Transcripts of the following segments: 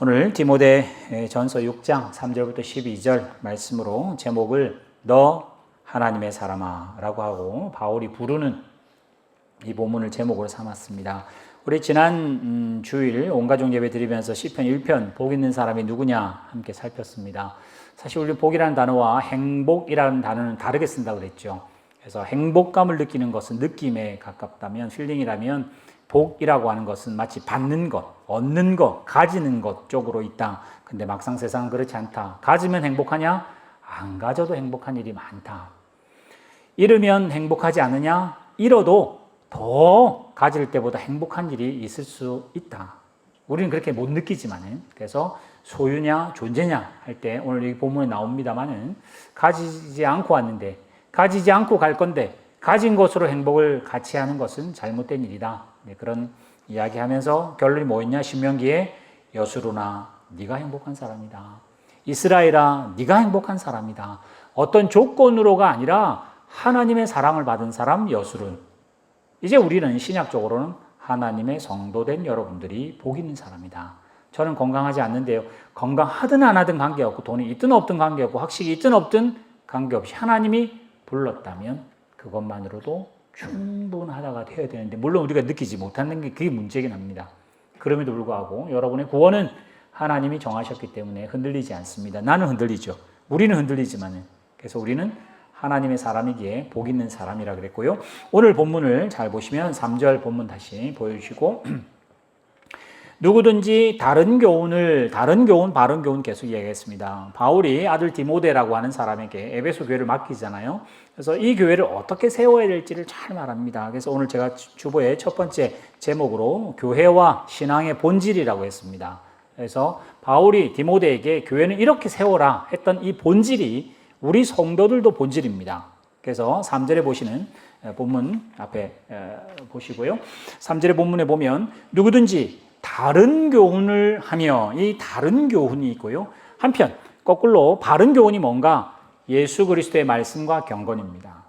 오늘 디모데 전서 6장 3절부터 12절 말씀으로 제목을 너 하나님의 사람아 라고 하고 바울이 부르는 이 본문을 제목으로 삼았습니다. 우리 지난 주일 온가족 예배 드리면서 시편 1편 복 있는 사람이 누구냐 함께 살폈습니다. 사실 우리 복이라는 단어와 행복이라는 단어는 다르게 쓴다고 그랬죠. 그래서 행복감을 느끼는 것은 느낌에 가깝다면, 필링이라면 복이라고 하는 것은 마치 받는 것, 얻는 것, 가지는 것 쪽으로 있다. 근데 막상 세상은 그렇지 않다. 가지면 행복하냐? 안 가져도 행복한 일이 많다. 잃으면 행복하지 않느냐? 잃어도 더 가질 때보다 행복한 일이 있을 수 있다. 우리는 그렇게 못 느끼지만은, 그래서 소유냐 존재냐 할 때 오늘 이 본문에 나옵니다만은, 가지지 않고 왔는데, 가지지 않고 갈 건데 가진 것으로 행복을 같이 하는 것은 잘못된 일이다. 네, 그런 이야기하면서 결론이 뭐였냐? 신명기에 여수로나 네가 행복한 사람이다. 이스라엘아 네가 행복한 사람이다. 어떤 조건으로가 아니라 하나님의 사랑을 받은 사람 여수룬. 이제 우리는 신약적으로는 하나님의 성도된 여러분들이 복 있는 사람이다. 저는 건강하지 않는데요, 건강하든 안 하든 관계없고, 돈이 있든 없든 관계없고, 학식이 있든 없든 관계없이 하나님이 불렀다면 그것만으로도 충분하다가 되어야 되는데, 물론 우리가 느끼지 못하는 게 그게 문제긴 합니다. 그럼에도 불구하고 여러분의 구원은 하나님이 정하셨기 때문에 흔들리지 않습니다. 나는 흔들리죠. 우리는 흔들리지만은. 그래서 우리는 하나님의 사람이기에 복 있는 사람이라 그랬고요. 오늘 본문을 잘 보시면 3절 본문 다시 보여주시고, 누구든지 다른 교훈, 바른 교훈 계속 이야기했습니다. 바울이 아들 디모데라고 하는 사람에게 에베소 교회를 맡기잖아요. 그래서 이 교회를 어떻게 세워야 될지를 잘 말합니다. 그래서 오늘 제가 주보의 첫 번째 제목으로 교회와 신앙의 본질이라고 했습니다. 그래서 바울이 디모데에게 교회는 이렇게 세워라 했던 이 본질이 우리 성도들도 본질입니다. 그래서 3절에 보시는 본문 앞에 보시고요. 3절의 본문에 보면 누구든지 다른 교훈을 하며, 이 다른 교훈이 있고요. 한편 거꾸로 바른 교훈이 뭔가? 예수 그리스도의 말씀과 경건입니다.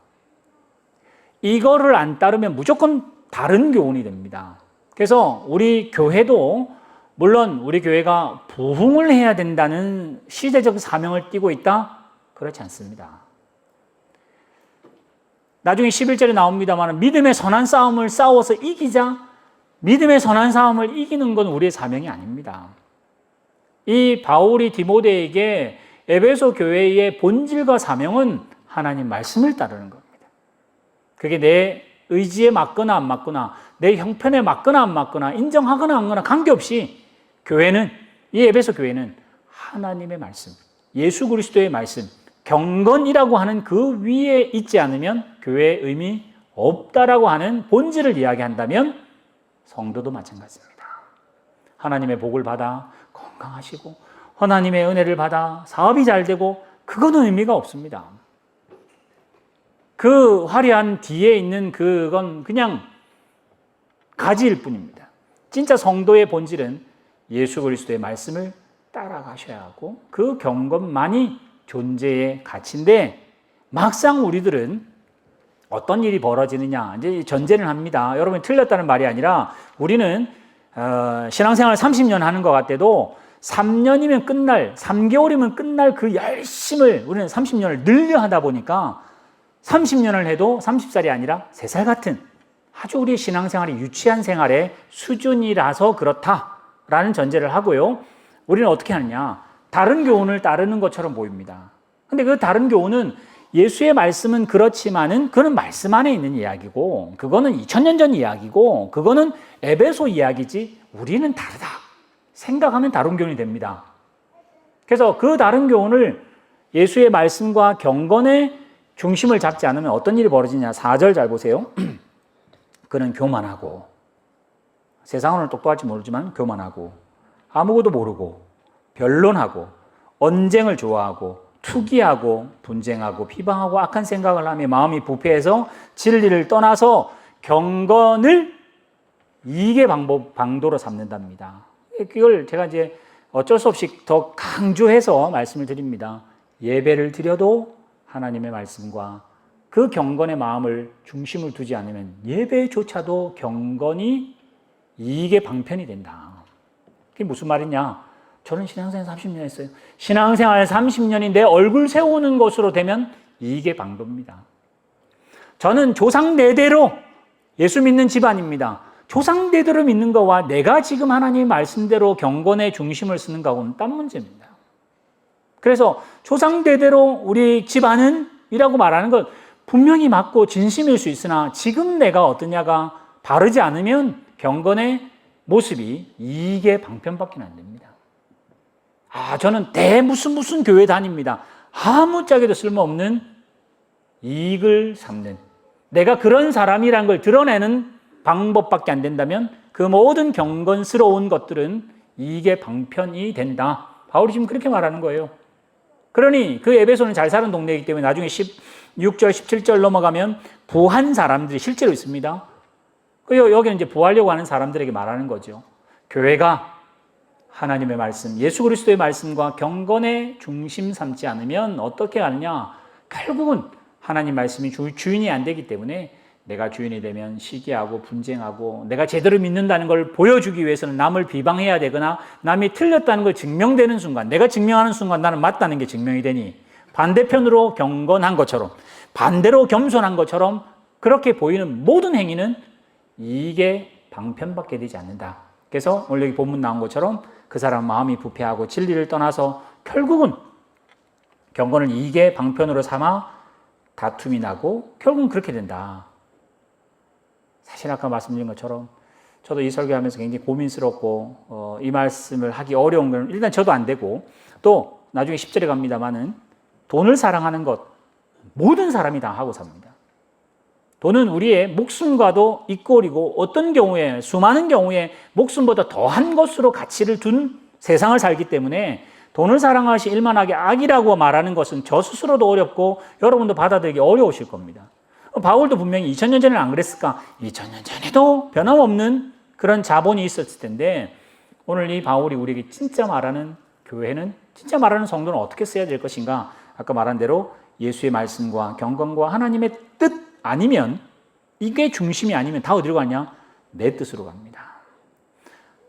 이거를 안 따르면 무조건 다른 교훈이 됩니다. 그래서 우리 교회도, 물론 우리 교회가 부흥을 해야 된다는 시대적 사명을 띠고 있다? 그렇지 않습니다. 나중에 11절에 나옵니다만, 믿음의 선한 싸움을 싸워서 이기자. 믿음의 선한 싸움을 이기는 건 우리의 사명이 아닙니다. 이 바울이 디모데에게 에베소 교회의 본질과 사명은 하나님 말씀을 따르는 겁니다. 그게 내 의지에 맞거나 안 맞거나, 내 형편에 맞거나 안 맞거나, 인정하거나 안 하거나 관계없이 교회는, 이 에베소 교회는 하나님의 말씀, 예수 그리스도의 말씀, 경건이라고 하는 그 위에 있지 않으면 교회의 의미 없다라고 하는 본질을 이야기한다면 성도도 마찬가지입니다. 하나님의 복을 받아 건강하시고, 하나님의 은혜를 받아 사업이 잘 되고, 그거는 의미가 없습니다. 그 화려한 뒤에 있는 그건 그냥 가지일 뿐입니다. 진짜 성도의 본질은 예수 그리스도의 말씀을 따라가셔야 하고, 그 경건만이 존재의 가치인데, 막상 우리들은 어떤 일이 벌어지느냐, 이제 전제를 합니다. 여러분이 틀렸다는 말이 아니라, 우리는 신앙생활 30년 하는 것 같아도 3년이면 끝날, 3개월이면 끝날 그 열심을 우리는 30년을 늘려 하다 보니까 30년을 해도 30살이 아니라 3살 같은 아주 우리의 신앙생활이 유치한 생활의 수준이라서 그렇다라는 전제를 하고요. 우리는 어떻게 하느냐? 다른 교훈을 따르는 것처럼 보입니다. 근데 그 다른 교훈은, 예수의 말씀은 그렇지만은 그는 말씀 안에 있는 이야기고, 그거는 2000년 전 이야기고, 그거는 에베소 이야기지 우리는 다르다 생각하면 다른 교훈이 됩니다. 그래서 그 다른 교훈을 예수의 말씀과 경건의 중심을 잡지 않으면 어떤 일이 벌어지냐? 4절 잘 보세요. 그는 교만하고, 세상은 똑똑할지 모르지만 교만하고, 아무것도 모르고, 변론하고, 언쟁을 좋아하고, 투기하고, 분쟁하고, 비방하고, 악한 생각을 하며 마음이 부패해서 진리를 떠나서 경건을 이익의 방도로 삼는답니다. 이걸 제가 이제 어쩔 수 없이 더 강조해서 말씀을 드립니다. 예배를 드려도 하나님의 말씀과 그 경건의 마음을 중심을 두지 않으면 예배조차도 경건이 이익의 방편이 된다. 그게 무슨 말이냐? 저는 신앙생활 30년 했어요. 신앙생활 30년이 내 얼굴 세우는 것으로 되면 이게 방도입니다. 저는 조상대대로 예수 믿는 집안입니다. 조상대대로 믿는 거와 내가 지금 하나님의 말씀대로 경건의 중심을 쓰는 거하고는 딴 문제입니다. 그래서 조상대대로 우리 집안은 이라고 말하는 건 분명히 맞고 진심일 수 있으나 지금 내가 어떠냐가 바르지 않으면 경건의 모습이 이게 방편밖에 안 됩니다. 저는 무슨 교회 다닙니다. 아무짝에도 쓸모없는 이익을 삼는, 내가 그런 사람이란 걸 드러내는 방법밖에 안 된다면 그 모든 경건스러운 것들은 이게 방편이 된다. 바울이 지금 그렇게 말하는 거예요. 그러니 그 에베소는 잘 사는 동네이기 때문에 나중에 16절, 17절 넘어가면 부한 사람들이 실제로 있습니다. 여기는 이제 부하려고 하는 사람들에게 말하는 거죠. 교회가 하나님의 말씀, 예수 그리스도의 말씀과 경건의 중심 삼지 않으면 어떻게 하느냐? 결국은 하나님 말씀이 주인이 안 되기 때문에 내가 주인이 되면 시기하고 분쟁하고 내가 제대로 믿는다는 걸 보여주기 위해서는 남을 비방해야 되거나 남이 틀렸다는 걸 증명되는 순간, 내가 증명하는 순간 나는 맞다는 게 증명이 되니 반대편으로 경건한 것처럼, 반대로 겸손한 것처럼 그렇게 보이는 모든 행위는 이게 방편밖에 되지 않는다. 그래서 오늘 여기 본문 나온 것처럼 그 사람 마음이 부패하고 진리를 떠나서 결국은 경건을 이게 방편으로 삼아 다툼이 나고 결국은 그렇게 된다. 사실 아까 말씀드린 것처럼 저도 이 설교하면서 굉장히 고민스럽고 이 말씀을 하기 어려운 건 일단 저도 안 되고 또 나중에 10절에 갑니다마는 돈을 사랑하는 것 모든 사람이 다 하고 삽니다. 돈은 우리의 목숨과도 이꼴이고 어떤 경우에 수많은 경우에 목숨보다 더한 것으로 가치를 둔 세상을 살기 때문에 돈을 사랑하시 일만하게 악이라고 말하는 것은 저 스스로도 어렵고 여러분도 받아들이기 어려우실 겁니다. 바울도 분명히 2000년 전에는 안 그랬을까? 2000년 전에도 변함없는 그런 자본이 있었을 텐데 오늘 이 바울이 우리에게 진짜 말하는 교회는, 진짜 말하는 성도는 어떻게 써야 될 것인가? 아까 말한 대로 예수의 말씀과 경건과 하나님의 뜻 아니면, 이게 중심이 아니면 다 어디로 가냐? 내 뜻으로 갑니다.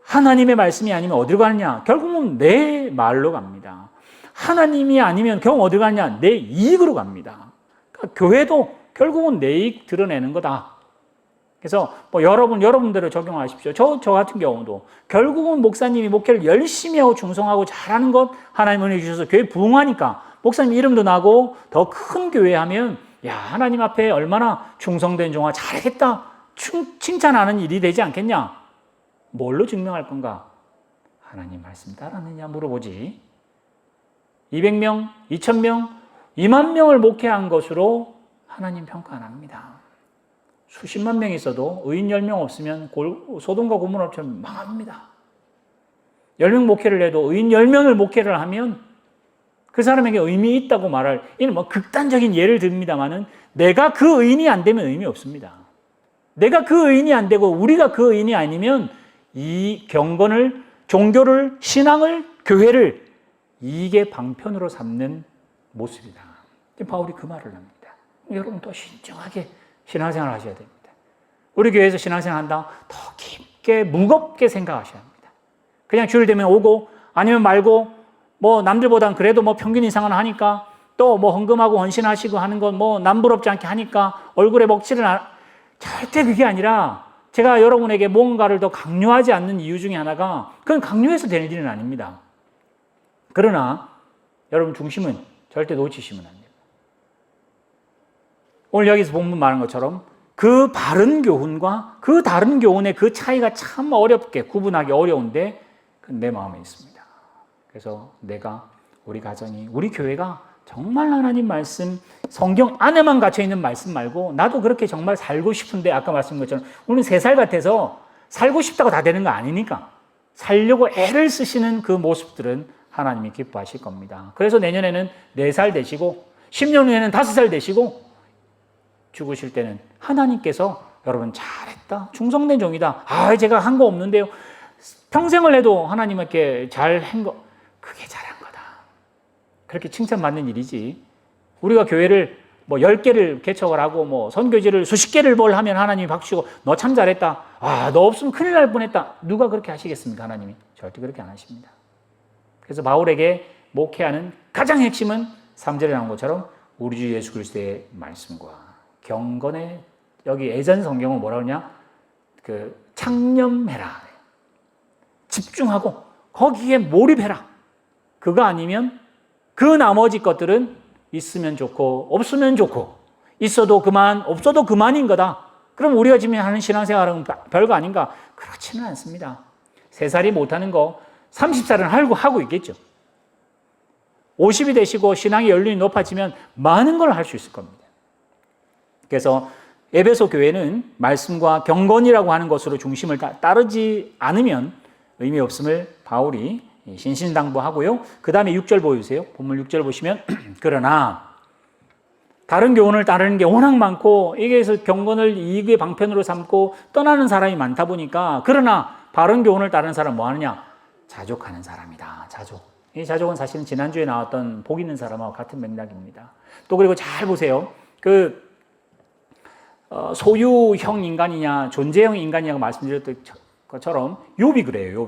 하나님의 말씀이 아니면 어디로 가느냐? 결국은 내 말로 갑니다. 하나님이 아니면 결국 어디로 가느냐? 내 이익으로 갑니다. 그러니까 교회도 결국은 내 이익 드러내는 거다. 그래서 여러분대로 적용하십시오. 저 같은 경우도 결국은 목사님이 목회를 열심히 하고 충성하고 잘하는 것 하나님 은혜 주셔서 교회 부흥하니까 목사님 이름도 나고 더 큰 교회 하면 야, 하나님 앞에 얼마나 충성된 종아 잘했다 칭찬하는 일이 되지 않겠냐? 뭘로 증명할 건가? 하나님 말씀 따랐느냐 물어보지. 200명, 2000명, 2만 명을 목회한 것으로 하나님 평가 안 합니다. 수십만 명 있어도 의인 10명 없으면 소돔과 고모라처럼 망합니다. 10명 목회를 해도 의인 10명을 목회를 하면 그 사람에게 의미 있다고 말할, 이는 극단적인 예를 듭니다만은 내가 그 의인이 안 되면 의미 없습니다. 내가 그 의인이 안 되고 우리가 그 의인이 아니면 이 경건을, 종교를, 신앙을, 교회를 이게 방편으로 삼는 모습이다. 바울이 그 말을 합니다. 여러분 더 신중하게 신앙생활을 하셔야 됩니다. 우리 교회에서 신앙생활 한다? 더 깊게 무겁게 생각하셔야 합니다. 그냥 주일 되면 오고 아니면 말고 남들보단 그래도 평균 이상은 하니까 또 헌금하고 헌신하시고 하는 건 남부럽지 않게 하니까 얼굴에 먹칠을 절대 그게 아니라 제가 여러분에게 뭔가를 더 강요하지 않는 이유 중에 하나가 그건 강요해서 되는 일은 아닙니다. 그러나 여러분 중심은 절대 놓치시면 안 돼요. 오늘 여기서 본문 말한 것처럼 그 바른 교훈과 그 다른 교훈의 그 차이가 참 어렵게 구분하기 어려운데 그건 내 마음에 있습니다. 그래서 내가, 우리 가정이, 우리 교회가 정말 하나님 말씀, 성경 안에만 갇혀있는 말씀 말고 나도 그렇게 정말 살고 싶은데 아까 말씀드린 것처럼 우리는 3살 같아서 살고 싶다고 다 되는 거 아니니까 살려고 애를 쓰시는 그 모습들은 하나님이 기뻐하실 겁니다. 그래서 내년에는 4살 되시고 10년 후에는 5살 되시고 죽으실 때는 하나님께서 여러분 잘했다, 충성된 종이다, 제가 한 거 없는데요, 평생을 해도 하나님께 잘한 거, 그게 잘한 거다, 그렇게 칭찬받는 일이지. 우리가 교회를 10개를 개척을 하고 선교지를 수십 개를 하면 하나님이 박수치고 너 참 잘했다, 너 없으면 큰일 날 뻔했다, 누가 그렇게 하시겠습니까? 하나님이 절대 그렇게 안 하십니다. 그래서 바울에게 목회하는 가장 핵심은 3절에 나온 것처럼 우리 주 예수 그리스도의 말씀과 경건의, 여기 예전 성경은 뭐라 그러냐? 창념해라. 집중하고 거기에 몰입해라. 그거 아니면 그 나머지 것들은 있으면 좋고 없으면 좋고 있어도 그만 없어도 그만인 거다. 그럼 우리가 지금 하는 신앙생활은 별거 아닌가? 그렇지는 않습니다. 3살이 못하는 거 30살은 하고 있겠죠. 50이 되시고 신앙의 연륜이 높아지면 많은 걸 할 수 있을 겁니다. 그래서 에베소 교회는 말씀과 경건이라고 하는 것으로 중심을 따르지 않으면 의미 없음을 바울이 신신당부하고요. 그 다음에 6절 보여주세요. 본문 6절 보시면 그러나 다른 교훈을 따르는 게 워낙 많고 여기에서 경건을 이익의 방편으로 삼고 떠나는 사람이 많다 보니까 그러나 바른 교훈을 따르는 사람은 뭐 하느냐? 자족하는 사람이다. 자족. 이 자족은 사실은 지난주에 나왔던 복 있는 사람하고 같은 맥락입니다. 또 그리고 잘 보세요. 소유형 인간이냐 존재형 인간이냐고 말씀드렸던 것처럼 욥이 그래요.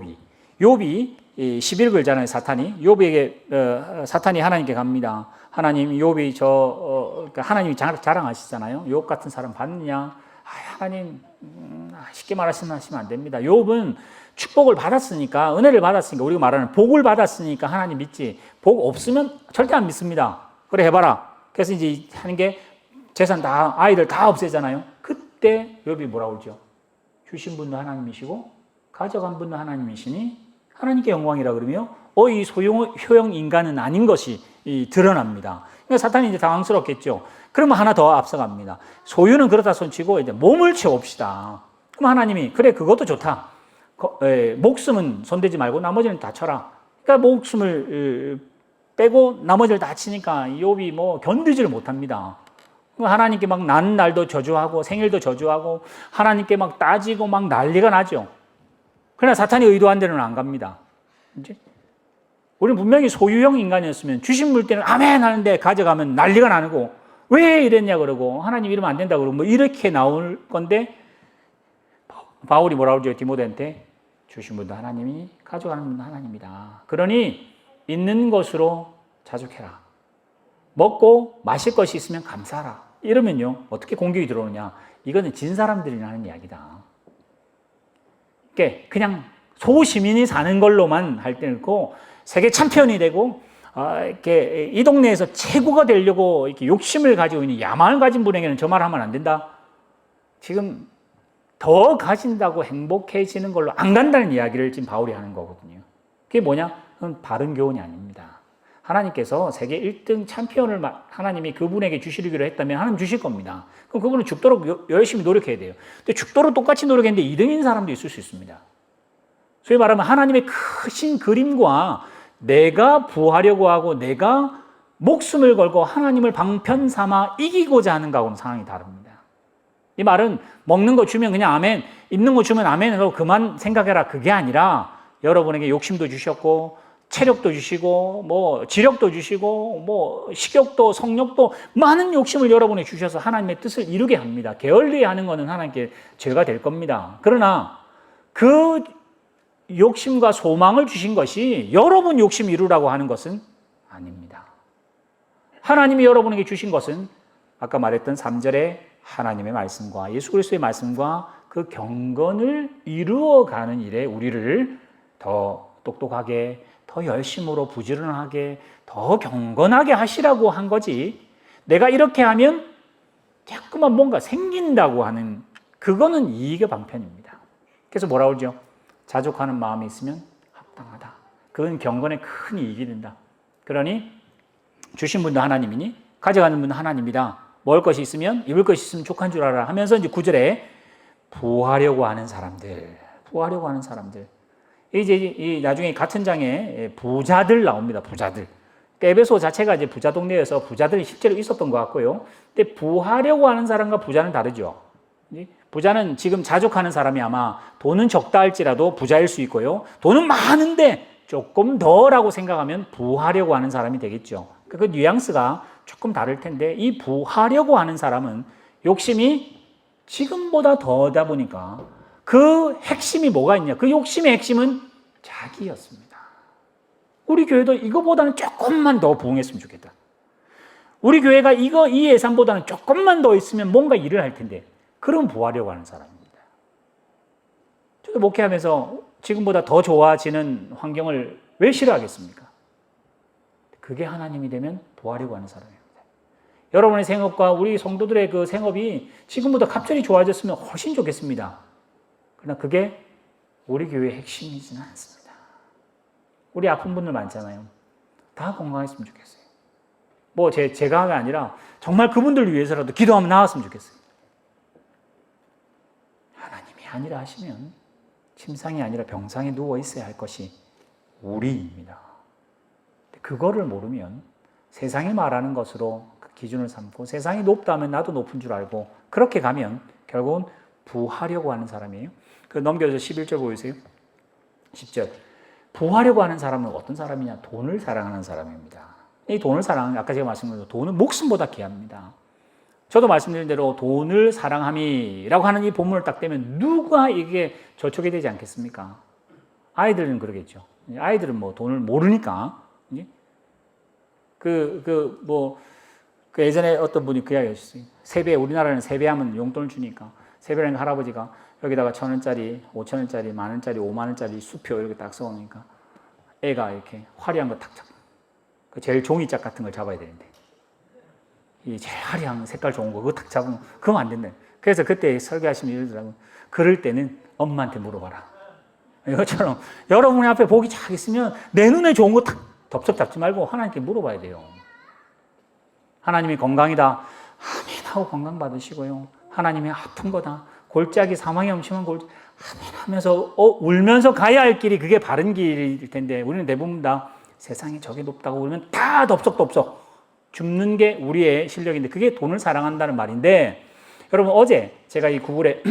욥이 11글잖아요. 사탄이 욥에게 사탄이 하나님께 갑니다. 하나님, 욥이 하나님이 자랑하시잖아요. 욥 같은 사람 봤느냐? 하나님, 쉽게 말하시면 안 됩니다. 욥은 축복을 받았으니까, 은혜를 받았으니까, 우리가 말하는 복을 받았으니까 하나님 믿지. 복 없으면 절대 안 믿습니다. 그래 해봐라. 그래서 이제 하는 게 재산 아이들 다 없애잖아요. 그때 욥이 뭐라고 그러죠? 주신 분도 하나님이시고 가져간 분도 하나님이시니 하나님께 영광이라 그러며 이 소형 인간은 아닌 것이 드러납니다. 그러니까 사탄이 이제 당황스럽겠죠. 그러면 하나 더 앞서갑니다. 소유는 그렇다 손치고 이제 몸을 채웁시다. 그럼 하나님이 그래 그것도 좋다. 목숨은 손대지 말고 나머지는 다 쳐라. 그러니까 목숨을 빼고 나머지를 다 치니까 욥이 뭐 견디지를 못합니다. 하나님께 막 나는 날도 저주하고 생일도 저주하고 하나님께 막 따지고 막 난리가 나죠. 그러나 사탄이 의도한 대로는 안 갑니다. 이제 우리는 분명히 소유형 인간이었으면 주신 물때는 아멘 하는데 가져가면 난리가 나고 왜 이랬냐 그러고 하나님 이러면 안 된다 그러고 뭐 이렇게 나올 건데 바울이 뭐라고 그러죠? 디모데한테 주신 분도 하나님이 가져가는 분도 하나님이다. 그러니 있는 것으로 자족해라. 먹고 마실 것이 있으면 감사하라. 이러면요 어떻게 공격이 들어오느냐? 이거는 진 사람들이 하는 이야기다. 그냥 소시민이 사는 걸로만 할 때는 있고 세계 챔피언이 되고 이렇게 이 동네에서 최고가 되려고 이렇게 욕심을 가지고 있는 야망을 가진 분에게는 저 말 하면 안 된다. 지금 더 가진다고 행복해지는 걸로 안 간다는 이야기를 지금 바울이 하는 거거든요. 그게 뭐냐? 그건 바른 교훈이 아닙니다. 하나님께서 세계 1등 챔피언을 하나님이 그분에게 주시기로 했다면 하나님 주실 겁니다. 그럼 그분은 죽도록 열심히 노력해야 돼요. 근데 죽도록 똑같이 노력했는데 2등인 사람도 있을 수 있습니다. 소위 말하면 하나님의 크신 그림과 내가 부하려고 하고 내가 목숨을 걸고 하나님을 방편 삼아 이기고자 하는 거하고는 상황이 다릅니다. 이 말은 먹는 거 주면 그냥 아멘, 입는 거 주면 아멘 하고 그만 생각해라. 그게 아니라 여러분에게 욕심도 주셨고 체력도 주시고 뭐 지력도 주시고 뭐 식욕도 성욕도 많은 욕심을 여러분에 주셔서 하나님의 뜻을 이루게 합니다. 게을리하는 것은 하나님께 죄가 될 겁니다. 그러나 그 욕심과 소망을 주신 것이 여러분 욕심 이루라고 하는 것은 아닙니다. 하나님이 여러분에게 주신 것은 아까 말했던 3절의 하나님의 말씀과 예수 그리스도의 말씀과 그 경건을 이루어가는 일에 우리를 더 똑똑하게 더 열심으로 부지런하게 더 경건하게 하시라고 한 거지 내가 이렇게 하면 자꾸만 뭔가 생긴다고 하는 그거는 이익의 방편입니다. 그래서 뭐라고 그러죠? 자족하는 마음이 있으면 합당하다. 그건 경건에 큰 이익이 된다. 그러니 주신 분도 하나님이니 가져가는 분도 하나님이다. 먹을 것이 있으면 입을 것이 있으면 족한 줄 알아 하면서 이제 9절에 부하려고 하는 사람들 이제 나중에 같은 장에 부자들 나옵니다. 부자들. 에베소 자체가 이제 부자 동네여서 부자들이 실제로 있었던 것 같고요. 근데 부하려고 하는 사람과 부자는 다르죠. 부자는 지금 자족하는 사람이 아마 돈은 적다 할지라도 부자일 수 있고요. 돈은 많은데 조금 더라고 생각하면 부하려고 하는 사람이 되겠죠. 그 뉘앙스가 조금 다를 텐데 이 부하려고 하는 사람은 욕심이 지금보다 더다 보니까 그 핵심이 뭐가 있냐? 그 욕심의 핵심은 자기였습니다. 우리 교회도 이거보다는 조금만 더 부흥했으면 좋겠다. 우리 교회가 이 예산보다는 조금만 더 있으면 뭔가 일을 할 텐데, 그럼 부하려고 하는 사람입니다. 저도 목회하면서 지금보다 더 좋아지는 환경을 왜 싫어하겠습니까? 그게 하나님이 되면 부하려고 하는 사람입니다. 여러분의 생업과 우리 성도들의 그 생업이 지금보다 갑자기 좋아졌으면 훨씬 좋겠습니다. 그러나 그게 우리 교회의 핵심이지는 않습니다. 우리 아픈 분들 많잖아요. 다 건강했으면 좋겠어요. 뭐 제가 아니라 정말 그분들 위해서라도 기도하면 나았으면 좋겠어요. 하나님이 아니라 하시면 침상이 아니라 병상에 누워 있어야 할 것이 우리입니다. 그거를 모르면 세상이 말하는 것으로 그 기준을 삼고 세상이 높다면 나도 높은 줄 알고 그렇게 가면 결국은 부하려고 하는 사람이에요. 그 넘겨서 11절 보이세요? 10절. 부하려고 하는 사람은 어떤 사람이냐? 돈을 사랑하는 사람입니다. 이 돈을 아까 제가 말씀드린 대로 돈은 목숨보다 귀합니다. 저도 말씀드린 대로 돈을 사랑함이라고 하는 이 본문을 딱 떼면 누가 이게 저촉이 되지 않겠습니까? 아이들은 그러겠죠. 아이들은 뭐 돈을 모르니까. 예전에 어떤 분이 그 이야기 하셨어요. 우리나라는 세배하면 용돈을 주니까 세배라는 할아버지가 여기다가 1,000원짜리, 5,000원짜리, 10,000원짜리, 50,000원짜리 수표 이렇게 딱 써오니까 애가 이렇게 화려한 거 탁 잡고 제일 종이짝 같은 걸 잡아야 되는데 이 제일 화려한 색깔 좋은 거 그거 탁 잡으면 그러면 안 된다. 그래서 그때 설교하시면 이러더라고요. 그럴 때는 엄마한테 물어봐라. 이것처럼 여러분의 앞에 복이 쫙 있으면 내 눈에 좋은 거 탁 덥석 잡지 말고 하나님께 물어봐야 돼요. 하나님이 건강이다. 아멘 하고 건강 받으시고요. 하나님이 아픈 거다. 골짜기 사망의 엄침한 골 아멘 하면서 울면서 가야 할 길이 그게 바른 길일 텐데 우리는 대부분 다 세상이 저게 높다고 그러면 다 덥석 줍는 게 우리의 실력인데 그게 돈을 사랑한다는 말인데 여러분 어제 제가 이 구글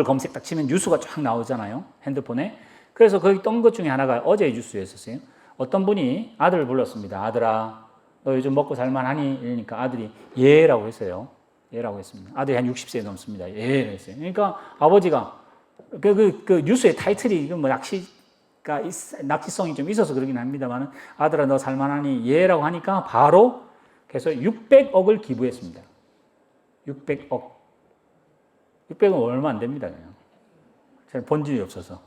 검색 딱 치면 뉴스가 쫙 나오잖아요. 핸드폰에. 그래서 거기 뜬 것 중에 하나가 어제 뉴스였었어요. 어떤 분이 아들을 불렀습니다. 아들아 너 요즘 먹고 살만하니? 이러니까 아들이 예라고 했어요. 예라고 했습니다. 아들이 한 60세 넘습니다. 예 했어요. 그러니까 아버지가 그 뉴스의 타이틀이 뭐 낚시성이 좀 있어서 그러긴 합니다만 아들아 너 살만하니? 예라고 하니까 바로 그래서 600억을 기부했습니다. 600억. 600억 얼마 안 됩니다. 그냥. 제가 본 적이 없어서.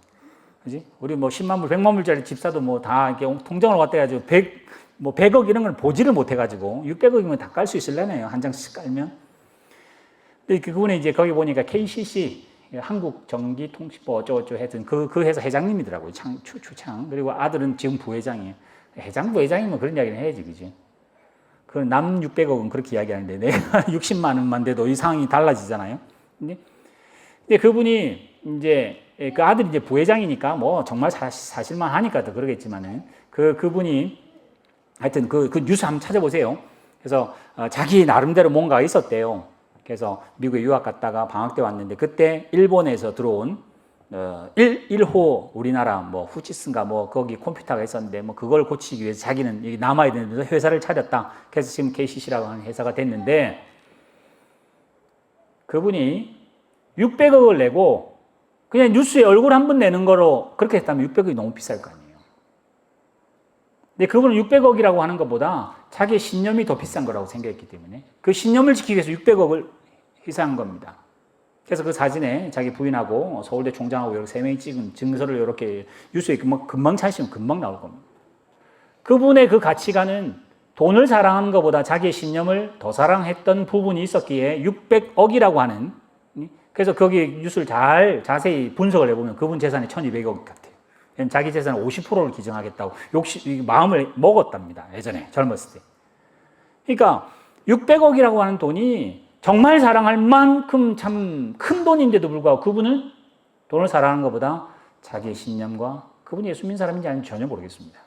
그지? 우리 뭐 10만 불, 100만 불짜리 집 사도 뭐 다 이렇게 통장으로 갖다 해가지고 100억 이런 걸 보지를 못해가지고 600억이면 다 깔 수 있을려나요? 한 장씩 깔면. 근데 그분이 이제 거기 보니까 KCC, 한국전기통신부 어쩌고저쩌고 하여튼 그 회사 회장님이더라고요. 추창. 그리고 아들은 지금 부회장이에요. 부회장이면 그런 이야기는 해야지, 그지? 그 남 600억은 그렇게 이야기하는데 내가 60만 원만 돼도 이 상황이 달라지잖아요. 근데 그분이 이제 그 아들이 이제 부회장이니까 뭐 정말 사실만 하니까 더 그러겠지만은 그분이 하여튼 그 뉴스 한번 찾아보세요. 그래서 자기 나름대로 뭔가 있었대요. 그래서 미국에 유학 갔다가 방학 때 왔는데 그때 일본에서 들어온 1호 우리나라 뭐 후치스인가 뭐 거기 컴퓨터가 있었는데 뭐 그걸 고치기 위해서 자기는 남아야 되는데 회사를 차렸다. 그래서 지금 KCC라고 하는 회사가 됐는데 그분이 600억을 내고 그냥 뉴스에 얼굴 한 번 내는 거로 그렇게 했다면 600억이 너무 비쌀 거 아니에요. 근데 그분은 600억이라고 하는 것보다 자기의 신념이 더 비싼 거라고 생각했기 때문에 그 신념을 지키기 위해서 600억을 희생한 겁니다. 그래서 그 사진에 자기 부인하고 서울대 총장하고 이렇게 세 명이 찍은 증서를 이렇게 뉴스에 금방 찾으시면 금방 나올 겁니다. 그분의 그 가치관은 돈을 사랑하는 것보다 자기의 신념을 더 사랑했던 부분이 있었기에 600억이라고 하는 그래서 거기 뉴스를 자세히 분석을 해보면 그분 재산이 1200억 같아요. 자기 재산 50%를 기증하겠다고 마음을 먹었답니다. 예전에 젊었을 때. 그러니까 600억이라고 하는 돈이 정말 사랑할 만큼 참 큰 돈인데도 불구하고 그분은 돈을 사랑하는 것보다 자기의 신념과 그분이 예수 믿는 사람인지 아닌지 전혀 모르겠습니다.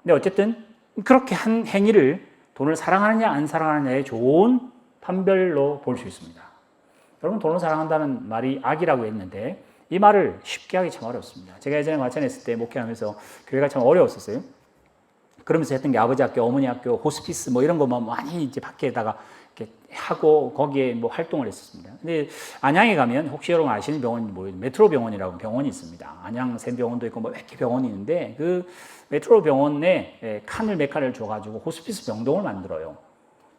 근데 어쨌든 그렇게 한 행위를 돈을 사랑하느냐 안 사랑하느냐의 좋은 판별로 볼 수 있습니다. 여러분 돈을 사랑한다는 말이 악이라고 했는데 이 말을 쉽게 하기 참 어렵습니다. 제가 예전에 마찬했을 때 목회하면서 교회가 참 어려웠었어요. 그러면서 했던 게 아버지 학교, 어머니 학교, 호스피스 뭐 이런 것만 많이 이제 밖에다가 이렇게 하고 거기에 뭐 활동을 했었습니다. 근데 안양에 가면 혹시 여러분 아시는 병원이 뭐예요? 메트로 병원이라고 병원이 있습니다. 안양 샘병원도 있고 뭐 몇 개 병원이 있는데 그 메트로 병원에 칸을 몇 칸을 줘가지고 호스피스 병동을 만들어요.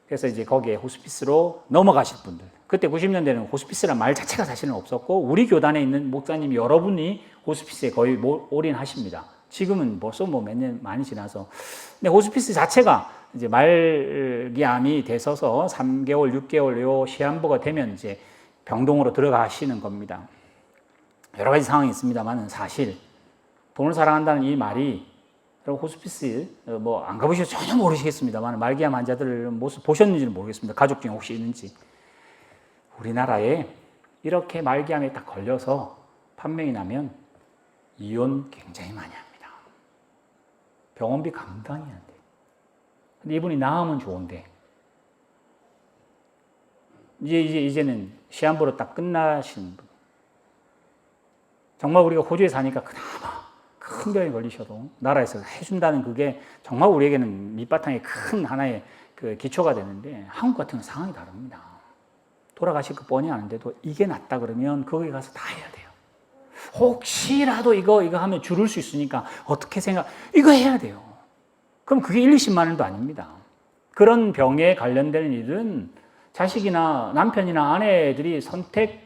그래서 이제 거기에 호스피스로 넘어가실 분들. 그때 90년대는 호스피스란 말 자체가 사실은 없었고 우리 교단에 있는 목사님 여러분이 호스피스에 거의 올인하십니다. 지금은 벌써 뭐 몇 년 많이 지나서. 근데 호스피스 자체가 이제 말기암이 돼서서 3개월, 6개월 요 시한부가 되면 이제 병동으로 들어가시는 겁니다. 여러 가지 상황이 있습니다만 사실 돈을 사랑한다는 이 말이 호스피스 뭐 안 가보셔서 전혀 모르시겠습니다만 말기암 환자들 모습 보셨는지는 모르겠습니다. 가족 중에 혹시 있는지. 우리나라에 이렇게 말기암에 딱 걸려서 판명이 나면 이혼 굉장히 많이 합니다. 병원비 감당이 안 돼요. 근데 이분이 나으면 좋은데 이제는 시한부로 딱 끝나신 분. 정말 우리가 호주에 사니까 그나마 큰 병에 걸리셔도 나라에서 해준다는 그게 정말 우리에게는 밑바탕에 큰 하나의 그 기초가 되는데 한국 같은 경우는 상황이 다릅니다. 돌아가실 거 뻔히 아는데도 이게 낫다 그러면 거기 가서 다 해야 돼요. 혹시라도 이거 하면 줄을 수 있으니까 어떻게 이거 해야 돼요. 그럼 그게 1, 20만 원도 아닙니다. 그런 병에 관련되는 일은 자식이나 남편이나 아내들이 선택할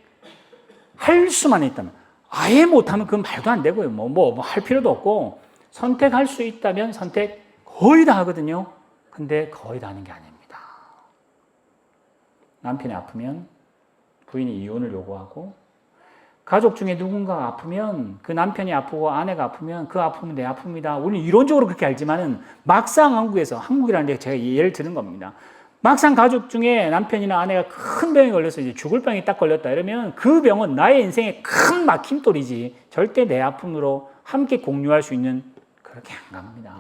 수만 있다면 아예 못하면 그건 말도 안 되고요. 뭐 할 필요도 없고 선택할 수 있다면 선택 거의 다 하거든요. 근데 거의 다 하는 게 아닙니다. 남편이 아프면 부인이 이혼을 요구하고 가족 중에 누군가가 아프면 그 남편이 아프고 아내가 아프면 그 아픔은 내 아픔이다. 우리는 이론적으로 그렇게 알지만은 막상 한국이라는 데 제가 예를 드는 겁니다. 막상 가족 중에 남편이나 아내가 큰 병에 걸려서 이제 죽을 병이 딱 걸렸다 이러면 그 병은 나의 인생의 큰 막힘돌이지 절대 내 아픔으로 함께 공유할 수 있는 그렇게 안 갑니다.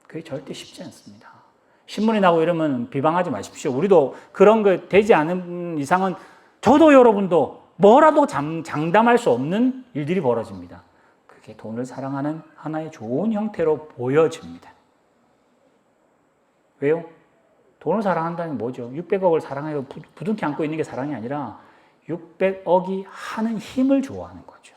그게 절대 쉽지 않습니다. 신문에 나고 이러면 비방하지 마십시오. 우리도 그런 거 되지 않은 이상은 저도 여러분도 뭐라도 장담할 수 없는 일들이 벌어집니다. 그게 돈을 사랑하는 하나의 좋은 형태로 보여집니다. 왜요? 돈을 사랑한다는 게 뭐죠? 600억을 사랑해서 부둥켜 안고 있는 게 사랑이 아니라 600억이 하는 힘을 좋아하는 거죠.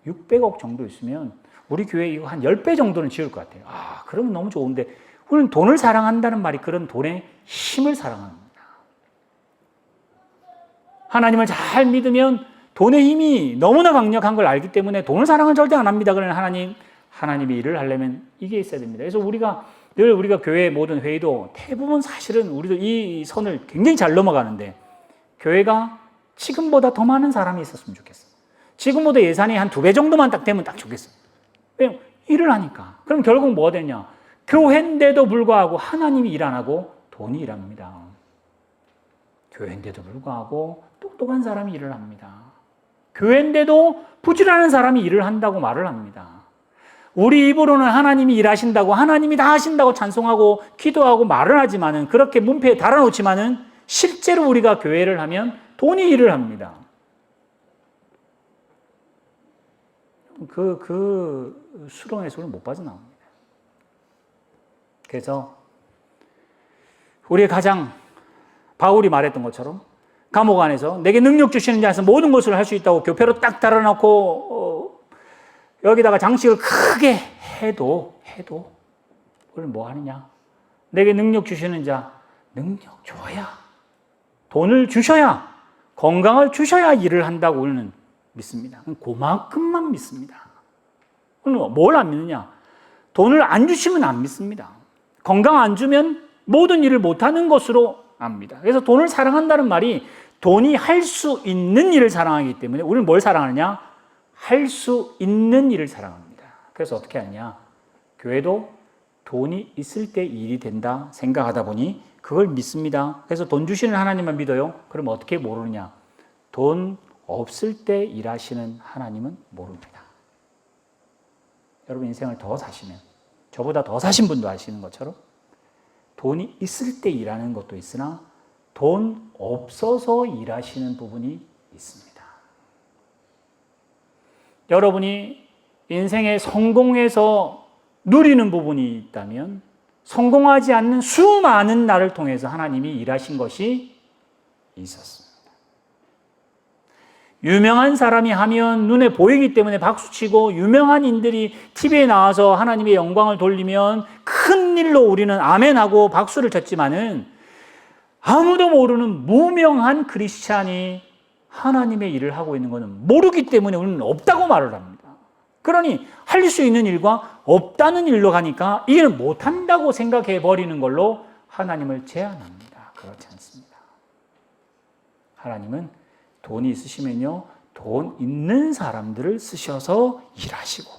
600억 정도 있으면 우리 교회 이거 한 10배 정도는 지을 것 같아요. 그러면 너무 좋은데 우리는 돈을 사랑한다는 말이 그런 돈의 힘을 사랑합니다. 하나님을 잘 믿으면 돈의 힘이 너무나 강력한 걸 알기 때문에 돈을 사랑은 절대 안 합니다. 그러나 하나님이 일을 하려면 이게 있어야 됩니다. 그래서 우리가 교회 모든 회의도 대부분 사실은 우리도 이 선을 굉장히 잘 넘어가는데 교회가 지금보다 더 많은 사람이 있었으면 좋겠어요. 지금보다 예산이 한 2배 정도만 딱 되면 딱 좋겠어요. 왜냐면 일을 하니까. 그럼 결국 뭐가 되냐? 교회인데도 불구하고 하나님이 일 안 하고 돈이 일합니다. 교회인데도 불구하고 똑똑한 사람이 일을 합니다. 교회인데도 부지런한 사람이 일을 한다고 말을 합니다. 우리 입으로는 하나님이 일하신다고 하나님이 다 하신다고 찬송하고 기도하고 말을 하지만은 그렇게 문패에 달아놓지만은 실제로 우리가 교회를 하면 돈이 일을 합니다. 그 수렁에서 못 빠져나옵니다. 그래서 우리의 가장 바울이 말했던 것처럼 감옥 안에서 내게 능력 주시는 자에서 모든 것을 할 수 있다고 교패로 딱 달아놓고 여기다가 장식을 크게 해도 그걸 뭐 하느냐? 내게 능력 주시는 자 능력 줘야 돈을 주셔야 건강을 주셔야 일을 한다고 우리는 믿습니다. 그만큼만 믿습니다. 그럼 뭘 안 믿느냐? 돈을 안 주시면 안 믿습니다. 건강 안 주면 모든 일을 못하는 것으로 압니다. 그래서 돈을 사랑한다는 말이 돈이 할 수 있는 일을 사랑하기 때문에 우리는 뭘 사랑하느냐? 할 수 있는 일을 사랑합니다. 그래서 어떻게 하느냐? 교회도 돈이 있을 때 일이 된다 생각하다 보니 그걸 믿습니다. 그래서 돈 주시는 하나님만 믿어요. 그럼 어떻게 모르느냐? 돈 없을 때 일하시는 하나님은 모릅니다. 여러분 인생을 더 사시면 저보다 더 사신 분도 아시는 것처럼 돈이 있을 때 일하는 것도 있으나 돈 없어서 일하시는 부분이 있습니다. 여러분이 인생의 성공에서 누리는 부분이 있다면 성공하지 않는 수많은 날을 통해서 하나님이 일하신 것이 있었습니다. 유명한 사람이 하면 눈에 보이기 때문에 박수치고, 유명한 인들이 TV에 나와서 하나님의 영광을 돌리면 큰 일로 우리는 아멘하고 박수를 쳤지만은, 아무도 모르는 무명한 크리스찬이 하나님의 일을 하고 있는 것은 모르기 때문에 우리는 없다고 말을 합니다. 그러니 할 수 있는 일과 없다는 일로 가니까 이해는 못한다고 생각해 버리는 걸로 하나님을 제한합니다. 그렇지 않습니다. 하나님은 돈이 있으시면요, 돈 있는 사람들을 쓰셔서 일하시고,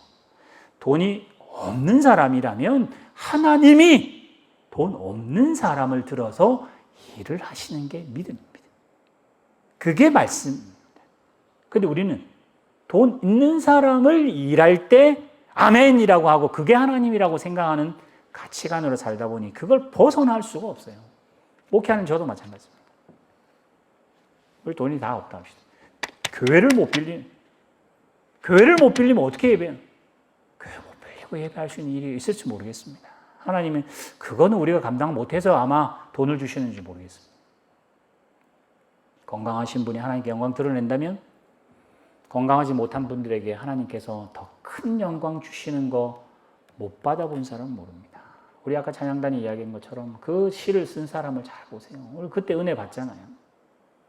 돈이 없는 사람이라면 하나님이 돈 없는 사람을 들어서 일을 하시는 게 믿음입니다. 그게 말씀입니다. 그런데 우리는 돈 있는 사람을 일할 때 아멘이라고 하고 그게 하나님이라고 생각하는 가치관으로 살다 보니 그걸 벗어날 수가 없어요. 목회하는 저도 마찬가지입니다. 우리 돈이 다 없다 합시다. 교회를 못 빌리면 어떻게 예배해요? 교회 못 빌리고 예배할 수 있는 일이 있을지 모르겠습니다. 하나님은 그거는 우리가 감당 못해서 아마 돈을 주시는지 모르겠습니다. 건강하신 분이 하나님께 영광 드러낸다면 건강하지 못한 분들에게 하나님께서 더 큰 영광 주시는 거 못 받아본 사람은 모릅니다. 우리 아까 찬양단이 이야기한 것처럼 그 시를 쓴 사람을 잘 보세요. 우리 그때 은혜 받잖아요.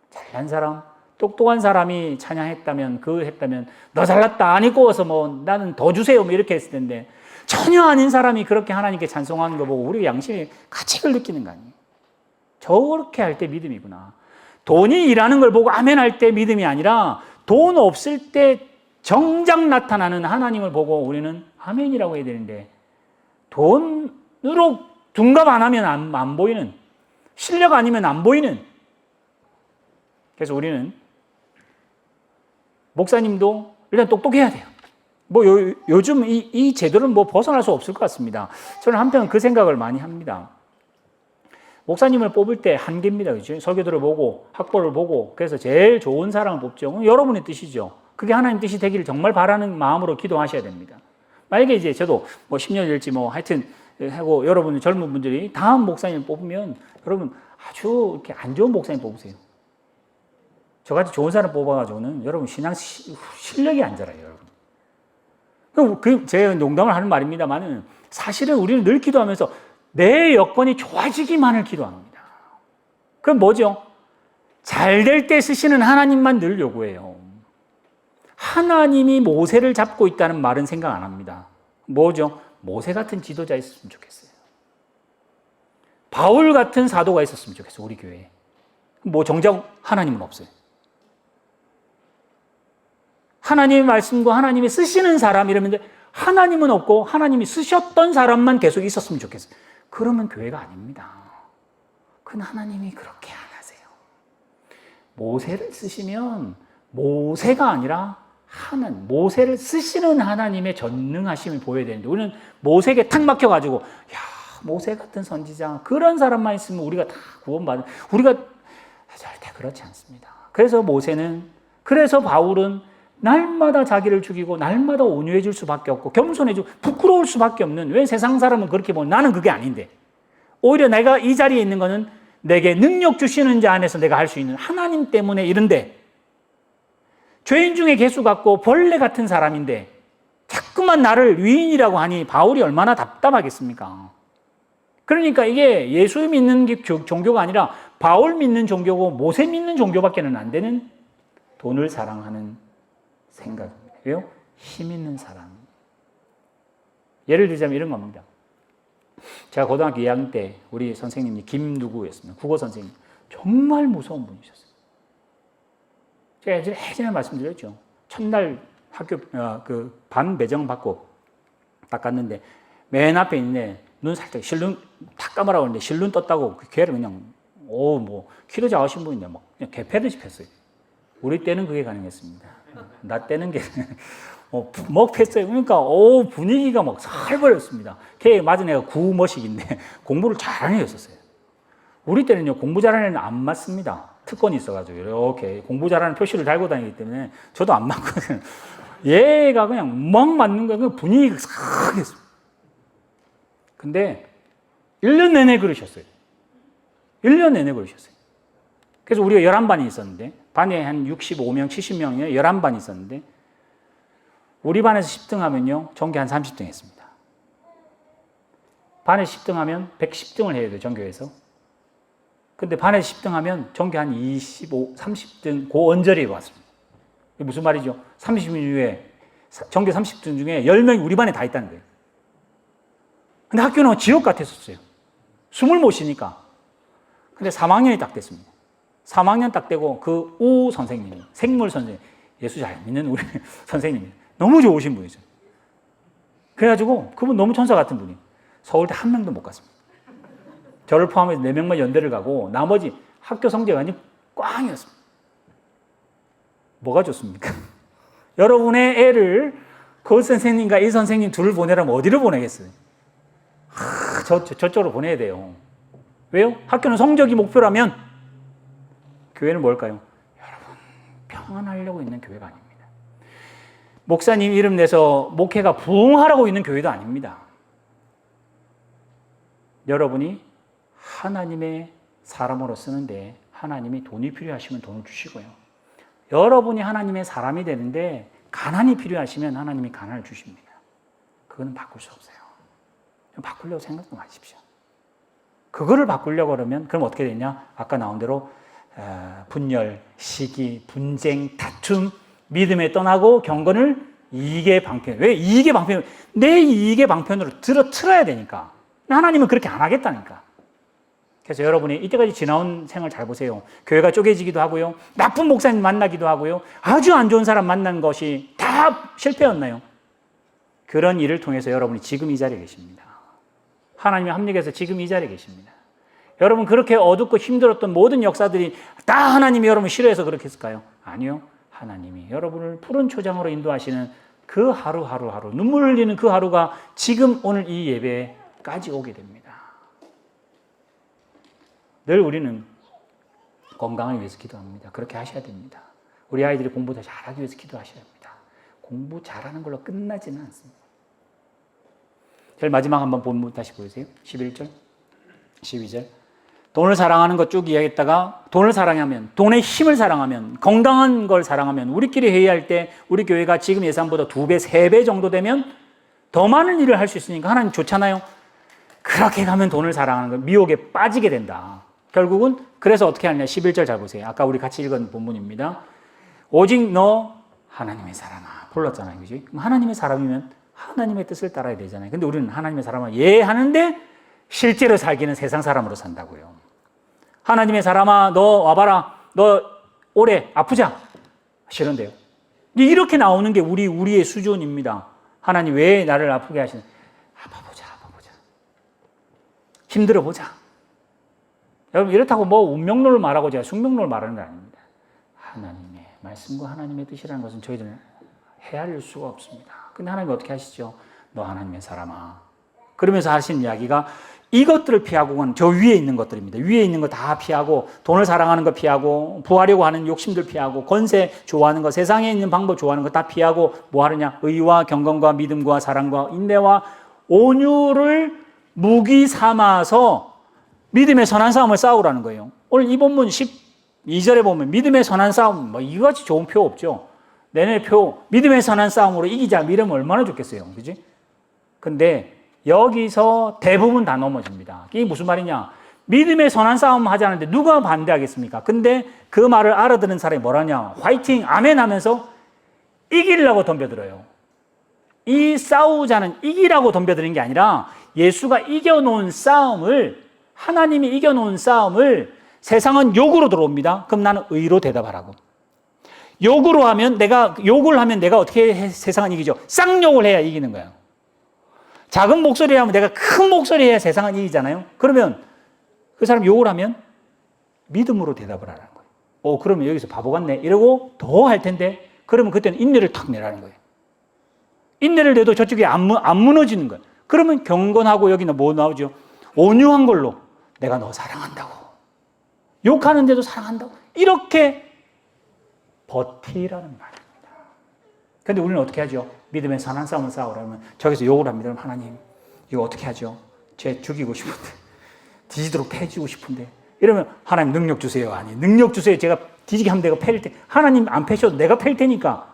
잘난 사람, 똑똑한 사람이 찬양했다면, 했다면, 너 잘났다, 안 입고 와서 뭐, 나는 더 주세요, 뭐 이렇게 했을 텐데, 전혀 아닌 사람이 그렇게 하나님께 찬송하는 거 보고 우리 양심의 가책을 느끼는 거 아니에요? 저렇게 할 때 믿음이구나. 돈이 일하는 걸 보고 아멘 할 때 믿음이 아니라, 돈 없을 때 정작 나타나는 하나님을 보고 우리는 아멘이라고 해야 되는데, 돈으로 둔갑 안 하면 안 보이는, 실력 아니면 안 보이는. 그래서 우리는 목사님도 일단 똑똑해야 돼요. 뭐 요즘 이 제도는 뭐 벗어날 수 없을 것 같습니다. 저는 한편 그 생각을 많이 합니다. 목사님을 뽑을 때 한계입니다. 그죠? 설교들을 보고 학벌을 보고 그래서 제일 좋은 사람을 뽑죠. 여러분의 뜻이죠. 그게 하나님 뜻이 되기를 정말 바라는 마음으로 기도하셔야 됩니다. 만약에 이제 저도 뭐 10년 될지 뭐 하여튼 하고 여러분 젊은 분들이 다음 목사님을 뽑으면 여러분 아주 이렇게 안 좋은 목사님 뽑으세요. 저같이 좋은 사람 뽑아가지고는 여러분 신앙 실력이 안 자라요, 여러분. 제가 농담을 하는 말입니다만은 사실은 우리는 늘 기도하면서 내 여건이 좋아지기만을 기도합니다. 그럼 뭐죠? 잘 될 때 쓰시는 하나님만 늘 요구해요. 하나님이 모세를 잡고 있다는 말은 생각 안 합니다. 뭐죠? 모세 같은 지도자 있었으면 좋겠어요. 바울 같은 사도가 있었으면 좋겠어요, 우리 교회에. 뭐 정작 하나님은 없어요. 하나님의 말씀과 하나님이 쓰시는 사람 이러면 하나님은 없고 하나님이 쓰셨던 사람만 계속 있었으면 좋겠어요. 그러면 교회가 아닙니다. 그건 하나님이 그렇게 안 하세요. 모세를 쓰시면 모세가 아니라 모세를 쓰시는 하나님의 전능하심을 보여야 되는데 우리는 모세에게 탁 막혀가지고 모세 같은 선지자 그런 사람만 있으면 우리가 다 구원받는 우리가 절대 그렇지 않습니다. 그래서 바울은 날마다 자기를 죽이고 날마다 온유해질 수밖에 없고 겸손해지고 부끄러울 수밖에 없는 왜 세상 사람은 그렇게 보면 나는 그게 아닌데 오히려 내가 이 자리에 있는 거는 내게 능력 주시는 자 안에서 내가 할 수 있는 하나님 때문에 이런데 죄인 중에 개수 같고 벌레 같은 사람인데 자꾸만 나를 위인이라고 하니 바울이 얼마나 답답하겠습니까? 그러니까 이게 예수 믿는 게 종교가 아니라 바울 믿는 종교고 모세 믿는 종교밖에는 안 되는 돈을 사랑하는 생각입니다. 왜요? 힘 있는 사람. 예를 들자면 이런 겁니다. 제가 고등학교 2학년 때 우리 선생님이 김누구였습니다. 국어 선생님. 정말 무서운 분이셨어요. 제가 예전에 말씀드렸죠. 첫날 학교 반 배정 받고 딱 갔는데 맨 앞에 있는데 눈 살짝 실눈 탁 감으라고 했는데 실눈 떴다고 그 걔를 그냥 키도 작으신 분인데 막 그냥 개패듯이 팼어요. 우리 때는 그게 가능했습니다. 나 때는 게 폈어요. 그러니까 분위기가 막 살벌했습니다. 걔 맞은 애가 구머식인데 공부를 잘하는 애였었어요. 우리 때는요 공부 잘하는 애는 안 맞습니다. 특권이 있어가지고 이렇게 공부 잘하는 표시를 달고 다니기 때문에 저도 안 맞거든요. 얘가 그냥 막 맞는 거예요. 분위기가 싹 했어요. 근데 1년 내내 그러셨어요. 1년 내내 그러셨어요. 그래서 우리가 11반이 있었는데, 반에 한 65명, 70명이요. 11반이 있었는데, 우리 반에서 10등하면요, 전교 한 30등 했습니다. 반에서 10등하면 110등을 해야 돼요, 전교에서. 근데 반에서 10등하면 전교 한 25, 30등, 그 언저리에 왔습니다. 이게 무슨 말이죠? 30명 중에, 전교 30등 중에 10명이 우리 반에 다 있다는 거예요. 근데 학교는 지옥 같았었어요. 숨을 못 쉬니까. 근데 3학년이 딱 됐습니다. 3학년 딱 되고 그 우 선생님이, 생물 선생님, 예수 잘 믿는 우리 선생님이 너무 좋으신 분이죠. 그래가지고 그분 너무 천사 같은 분이 서울대 한 명도 못 갔습니다. 저를 포함해서 4명만 연대를 가고 나머지 학교 성적이 완전 꽝이었습니다. 뭐가 좋습니까? 여러분의 애를 그 선생님과 이 선생님 둘을 보내라면 어디를 보내겠어요? 저쪽으로 보내야 돼요. 왜요? 학교는 성적이 목표라면 교회는 뭘까요? 여러분, 평안하려고 있는 교회가 아닙니다. 목사님 이름 내서 목회가 부흥하라고 있는 교회도 아닙니다. 여러분이 하나님의 사람으로 쓰는데 하나님이 돈이 필요하시면 돈을 주시고요. 여러분이 하나님의 사람이 되는데 가난이 필요하시면 하나님이 가난을 주십니다. 그거는 바꿀 수 없어요. 바꾸려고 생각도 마십시오. 그거를 바꾸려고 그러면 그럼 어떻게 되냐? 아까 나온 대로 분열, 시기, 분쟁, 다툼, 믿음에 떠나고 경건을 이익의 방편. 왜 이익의 방편? 내 이익의 방편으로 틀어야 되니까. 하나님은 그렇게 안 하겠다니까. 그래서 여러분이 이때까지 지나온 생활 잘 보세요. 교회가 쪼개지기도 하고요. 나쁜 목사님 만나기도 하고요. 아주 안 좋은 사람 만난 것이 다 실패였나요? 그런 일을 통해서 여러분이 지금 이 자리에 계십니다. 하나님의 합력에서 지금 이 자리에 계십니다. 여러분 그렇게 어둡고 힘들었던 모든 역사들이 다 하나님이 여러분 싫어해서 그렇게 했을까요? 아니요. 하나님이 여러분을 푸른 초장으로 인도하시는 그 하루 눈물 흘리는 그 하루가 지금 오늘 이 예배까지 오게 됩니다. 늘 우리는 건강을 위해서 기도합니다. 그렇게 하셔야 됩니다. 우리 아이들이 공부 더 잘하기 위해서 기도하셔야 합니다. 공부 잘하는 걸로 끝나지는 않습니다. 제일 마지막 한번 본문 다시 보세요. 11절, 12절. 돈을 사랑하는 것 쭉 이야기했다가 돈을 사랑하면, 돈의 힘을 사랑하면, 건강한 걸 사랑하면 우리끼리 회의할 때 우리 교회가 지금 예산보다 2배, 3배 정도 되면 더 많은 일을 할 수 있으니까 하나님 좋잖아요. 그렇게 가면 돈을 사랑하는 거 미혹에 빠지게 된다. 결국은 그래서 어떻게 하느냐. 11절 잘 보세요. 아까 우리 같이 읽은 본문입니다. 오직 너 하나님의 사람아 불렀잖아요. 그지? 그럼 하나님의 사람이면 하나님의 뜻을 따라야 되잖아요. 근데 우리는 하나님의 사람아 예 하는데 실제로 살기는 세상 사람으로 산다고요. 하나님의 사람아 너 와봐라. 너 올해 아프자. 싫은데요. 이렇게 나오는 게 우리의 수준입니다. 하나님 왜 나를 아프게 하시는? 아파보자. 힘들어보자. 여러분 이렇다고 뭐 운명론을 말하고 제가 숙명론을 말하는 게 아닙니다. 하나님의 말씀과 하나님의 뜻이라는 것은 저희들은 헤아릴 수가 없습니다. 근데 하나님이 어떻게 하시죠? 너 하나님의 사람아. 그러면서 하시는 이야기가 이것들을 피하고는 저 위에 있는 것들입니다. 위에 있는 거 다 피하고 돈을 사랑하는 거 피하고 부하려고 하는 욕심들 피하고 권세 좋아하는 거 세상에 있는 방법 좋아하는 거 다 피하고 뭐 하느냐? 의와 경건과 믿음과 사랑과 인내와 온유를 무기 삼아서 믿음의 선한 싸움을 싸우라는 거예요. 오늘 이 본문 12절에 보면 믿음의 선한 싸움 뭐 이거같이 좋은 표 없죠. 내내 표 믿음의 선한 싸움으로 이기자 이러면 얼마나 좋겠어요. 그지? 근데 여기서 대부분 다 넘어집니다. 이게 무슨 말이냐? 믿음의 선한 싸움 하자는데 누가 반대하겠습니까? 근데 그 말을 알아듣는 사람이 뭐라냐? 화이팅, 아멘 하면서 이기려고 덤벼들어요. 이 싸우자는 이기라고 덤벼드는 게 아니라 예수가 이겨놓은 싸움을 하나님이 이겨놓은 싸움을 세상은 욕으로 들어옵니다. 그럼 나는 의로 대답하라고. 욕을 하면 내가 어떻게 세상은 이기죠? 쌍욕을 해야 이기는 거예요. 작은 목소리 하면 내가 큰 목소리 해야 세상은 이기잖아요. 그러면 그 사람 욕을 하면 믿음으로 대답을 하라는 거예요. 그러면 여기서 바보 같네 이러고 더 할 텐데 그러면 그때는 인내를 탁 내라는 거예요. 인내를 내도 저쪽이 안 무너지는 거예요. 그러면 경건하고 여기는 뭐 나오죠? 온유한 걸로 내가 너 사랑한다고. 욕하는데도 사랑한다고. 이렇게 버티라는 말입니다. 그런데 우리는 어떻게 하죠? 믿음의 선한 싸움을 싸우라면 저기서 욕을 합니다. 그럼 하나님 이거 어떻게 하죠? 쟤 죽이고 싶은데 뒤지도록 패지고 싶은데 이러면 하나님 능력 주세요. 아니 능력 주세요. 제가 뒤지게 하면 내가 패릴 테 하나님 안 패셔도 내가 패릴 테니까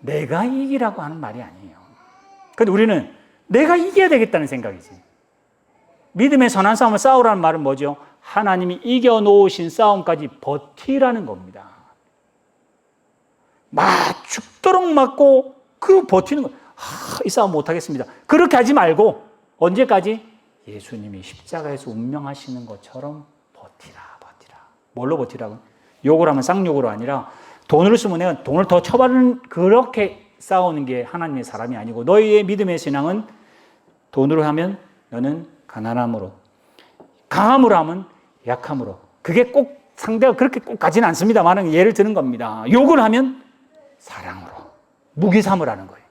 내가 이기라고 하는 말이 아니에요. 근데 우리는 내가 이겨야 되겠다는 생각이지. 믿음의 선한 싸움을 싸우라는 말은 뭐죠? 하나님이 이겨놓으신 싸움까지 버티라는 겁니다. 죽도록 맞고 그 버티는 거. 이 싸움 못하겠습니다. 그렇게 하지 말고 언제까지? 예수님이 십자가에서 운명하시는 것처럼 버티라. 뭘로 버티라고? 욕을 하면 쌍욕으로 아니라 돈을 쓰면 내가 돈을 더 쳐받는 그렇게 싸우는 게 하나님의 사람이 아니고 너희의 믿음의 신앙은 돈으로 하면 너는 가난함으로, 강함으로 하면 약함으로. 그게 꼭 상대가 그렇게 꼭 가지는 않습니다만 예를 드는 겁니다. 욕을 하면 사랑으로, 무기 삼으라는 거예요.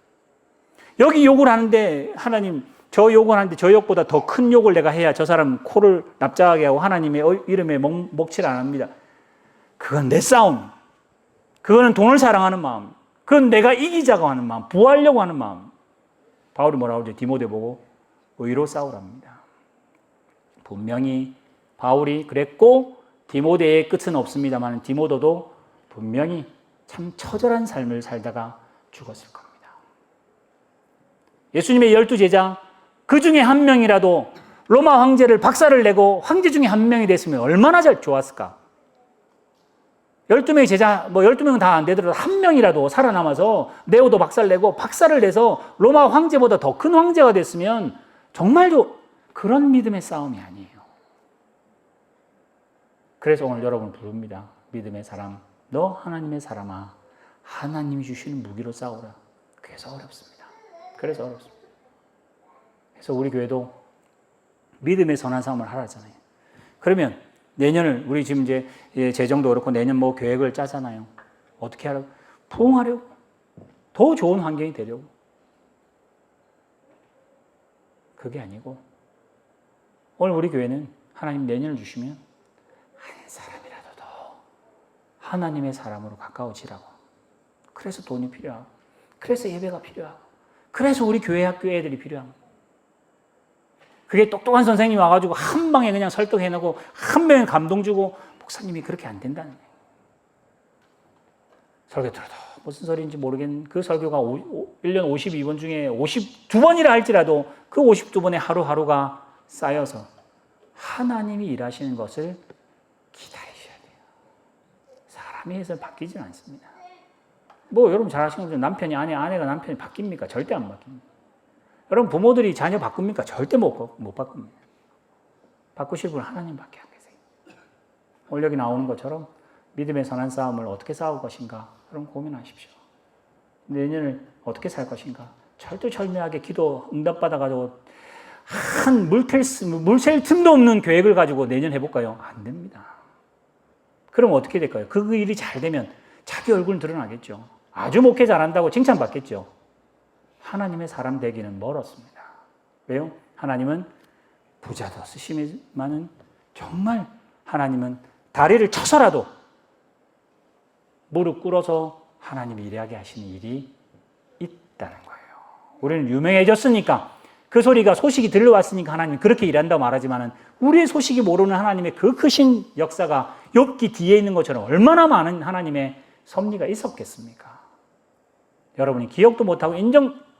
여기 욕을 하는데 하나님 저 욕을 하는데 저 욕보다 더 큰 욕을 내가 해야 저 사람 코를 납작하게 하고 하나님의 이름에 먹칠 안 합니다. 그건 내 싸움. 그거는 돈을 사랑하는 마음. 그건 내가 이기자고 하는 마음, 부하려고 하는 마음. 바울이 뭐라고 그러죠? 디모데 보고 의로 싸우랍니다. 분명히 바울이 그랬고 디모데의 끝은 없습니다만 디모데도 분명히 참 처절한 삶을 살다가 죽었을 겁니다. 예수님의 12제자 그 중에 한 명이라도 로마 황제를 박살을 내고 황제 중에 한 명이 됐으면 얼마나 잘 좋았을까? 12명의 제자, 12명은 다 안 되더라도 한 명이라도 살아남아서 네오도 박살내고 박살을 내서 로마 황제보다 더 큰 황제가 됐으면 정말로 그런 믿음의 싸움이 아니에요. 그래서 오늘 여러분을 부릅니다. 믿음의 사람, 너 하나님의 사람아, 하나님이 주시는 무기로 싸우라. 그래서 어렵습니다. 그래서 우리 교회도 믿음의 선한 싸움을 하라잖아요. 그러면 내년을 우리 지금 이제 재정도 그렇고 내년 계획을 짜잖아요. 어떻게 하라고? 부흥하려고. 더 좋은 환경이 되려고. 그게 아니고 오늘 우리 교회는 하나님 내년을 주시면 한 사람이라도 더 하나님의 사람으로 가까워지라고. 그래서 돈이 필요하고 그래서 예배가 필요하고 그래서 우리 교회 학교 애들이 필요하고 그게 똑똑한 선생님이 와가지고 한 방에 그냥 설득해놓고 한 명에 감동 주고 목사님이 그렇게 안 된다는 거예요. 설교 들어도 무슨 소리인지 모르겠는 그 설교가 1년 52번 중에 52번이라 할지라도 그 52번의 하루하루가 쌓여서 하나님이 일하시는 것을 기다리셔야 돼요. 사람이 해서 바뀌지는 않습니다. 여러분 잘 아시는 것처럼 남편이 아내가 남편이 바뀝니까? 절대 안 바뀝니다. 여러분 부모들이 자녀 바꿉니까? 절대 못 바꿉니다. 바꾸실 분은 하나님밖에 안 계세요. 오늘 여기 나오는 것처럼 믿음의 선한 싸움을 어떻게 싸울 것인가? 여러분 고민하십시오. 내년을 어떻게 살 것인가? 철두철미하게 기도 응답받아가지고 물샐 틈도 없는 계획을 가지고 내년 해볼까요? 안 됩니다. 그럼 어떻게 될까요? 그 일이 잘 되면 자기 얼굴은 드러나겠죠. 아주 목회 잘한다고 칭찬받겠죠. 하나님의 사람 되기는 멀었습니다. 왜요? 하나님은 부자도 쓰시지만은 정말 하나님은 다리를 쳐서라도 무릎 꿇어서 하나님이 일하게 하시는 일이 있다는 거예요. 우리는 유명해졌으니까 그 소식이 들려왔으니까 하나님이 그렇게 일한다고 말하지만은 우리의 소식이 모르는 하나님의 그 크신 역사가 욥기 뒤에 있는 것처럼 얼마나 많은 하나님의 섭리가 있었겠습니까? 여러분이 기억도 못하고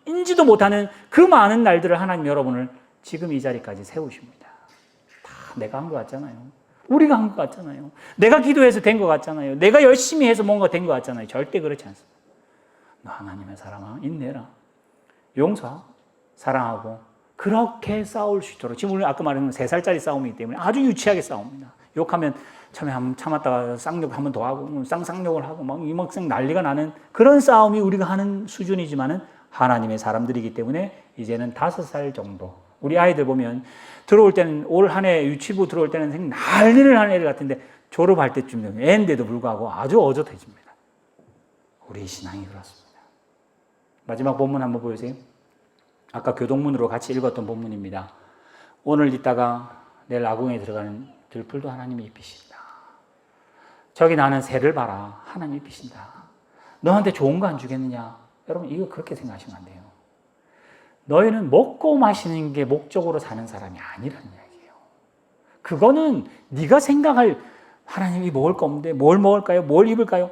인지도 못하는 그 많은 날들을 하나님 여러분을 지금 이 자리까지 세우십니다. 다 내가 한 것 같잖아요. 우리가 한 것 같잖아요. 내가 기도해서 된 것 같잖아요. 내가 열심히 해서 뭔가 된 것 같잖아요. 절대 그렇지 않습니다. 너 하나님의 사람아 인내라. 용서하고 사랑하고 그렇게 싸울 수 있도록. 지금 우리 아까 말한 3살짜리 싸움이기 때문에 아주 유치하게 싸웁니다. 욕하면 처음에 한번 참았다가 쌍욕 한번 더 하고 쌍욕을 하고 막 이막상 난리가 나는 그런 싸움이 우리가 하는 수준이지만은 하나님의 사람들이기 때문에 이제는 5살 정도. 우리 아이들 보면 들어올 때는 올 한 해 유치부 들어올 때는 난리를 하는 애들 같은데 졸업할 때쯤 되면 애인데도 불구하고 아주 어젓해집니다. 우리 신앙이 그렇습니다. 마지막 본문 한번 보여주세요. 아까 교동문으로 같이 읽었던 본문입니다. 오늘 있다가 내일 아궁에 들어가는 들풀도 하나님이 입히신다. 저기 나는 새를 봐라. 하나님이 입히신다. 너한테 좋은 거 안 주겠느냐? 여러분 이거 그렇게 생각하시면 안 돼요. 너희는 먹고 마시는 게 목적으로 사는 사람이 아니라는 이야기예요. 그거는 네가 생각할 하나님이 먹을 거 없는데 뭘 먹을까요? 뭘 입을까요?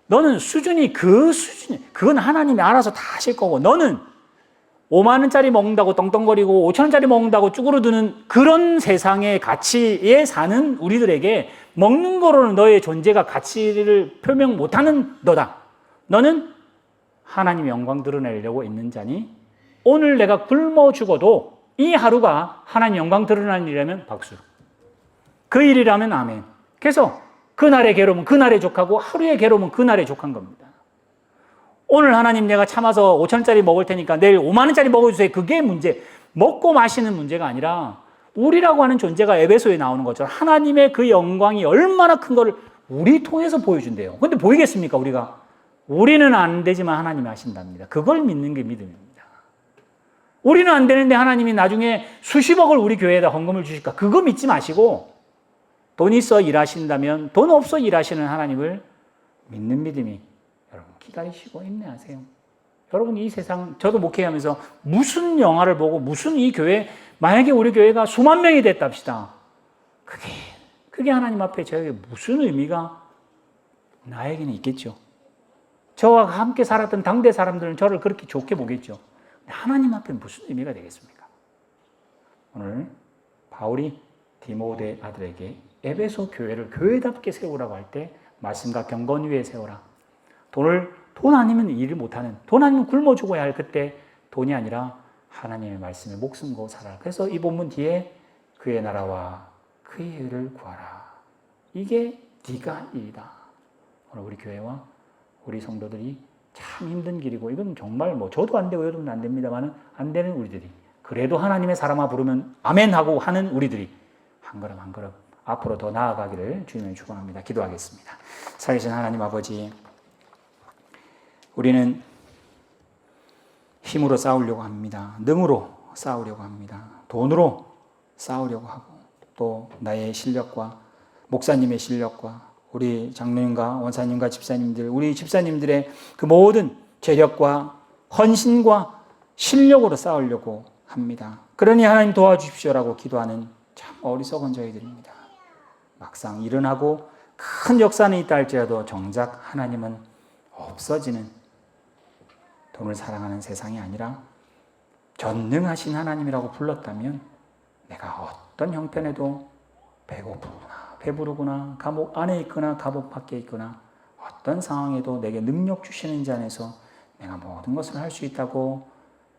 너는 수준이 그 수준이 그건 하나님이 알아서 다 하실 거고 너는 5만 원짜리 먹는다고 떵떵거리고 5천 원짜리 먹는다고 쭈그러드는 그런 세상의 가치에 사는 우리들에게 먹는 거로는 너의 존재가 가치를 표명 못하는 너다. 너는 하나님의 영광 드러내려고 있는 자니 오늘 내가 굶어 죽어도 이 하루가 하나님 영광 드러나는 일이라면 박수. 그 일이라면 아멘. 그래서 그날의 괴로움은 그날의 족하고 하루의 괴로움은 그날의 족한 겁니다. 오늘 하나님 내가 참아서 5천 원짜리 먹을 테니까 내일 5만 원짜리 먹어주세요. 그게 문제. 먹고 마시는 문제가 아니라 우리라고 하는 존재가 에베소에 나오는 것처럼 하나님의 그 영광이 얼마나 큰 거를 우리 통해서 보여준대요. 근데 보이겠습니까 우리가? 우리는 안 되지만 하나님이 하신답니다. 그걸 믿는 게 믿음입니다. 우리는 안 되는데 하나님이 나중에 수십억을 우리 교회에다 헌금을 주실까? 그거 믿지 마시고 돈 있어 일하신다면 돈 없어 일하시는 하나님을 믿는 믿음이 여러분 기다리시고 인내하세요. 여러분 이 세상 저도 목회하면서 무슨 영화를 보고 무슨 이 교회 만약에 우리 교회가 수만 명이 됐다 합시다. 그게 하나님 앞에 저에게 무슨 의미가 나에게는 있겠죠. 저와 함께 살았던 당대 사람들은 저를 그렇게 좋게 보겠죠. 하나님 앞에 무슨 의미가 되겠습니까? 오늘 바울이 디모데 아들에게 에베소 교회를 교회답게 세우라고 할 때 말씀과 경건 위에 세워라. 돈 아니면 일을 못하는, 돈 아니면 굶어 죽어야 할 그때 돈이 아니라 하나님의 말씀에 목숨 걸고 살아라. 그래서 이 본문 뒤에 그의 나라와 그의 의를 구하라. 이게 네가 할 일이다. 오늘 우리 교회와 우리 성도들이 참 힘든 길이고 이건 정말 저도 안 되고 여러분도 안 됩니다만 안 되는 우리들이 그래도 하나님의 사람아 부르면 아멘 하고 하는 우리들이 한 걸음 한 걸음 앞으로 더 나아가기를 주님의 축원합니다. 기도하겠습니다. 살아계신 하나님 아버지, 우리는 힘으로 싸우려고 합니다. 능으로 싸우려고 합니다. 돈으로 싸우려고 하고 또 나의 실력과 목사님의 실력과 우리 장로님과 원사님과 집사님들, 우리 집사님들의 그 모든 재력과 헌신과 실력으로 싸우려고 합니다. 그러니 하나님 도와주십시오라고 기도하는 참 어리석은 저희들입니다. 막상 일어나고 큰 역사는 있다 할지라도 정작 하나님은 없어지는 돈을 사랑하는 세상이 아니라 전능하신 하나님이라고 불렀다면 내가 어떤 형편에도 배고프구나, 배부르구나, 감옥 안에 있거나 감옥 밖에 있거나 어떤 상황에도 내게 능력 주시는 자 안에서 내가 모든 것을 할 수 있다고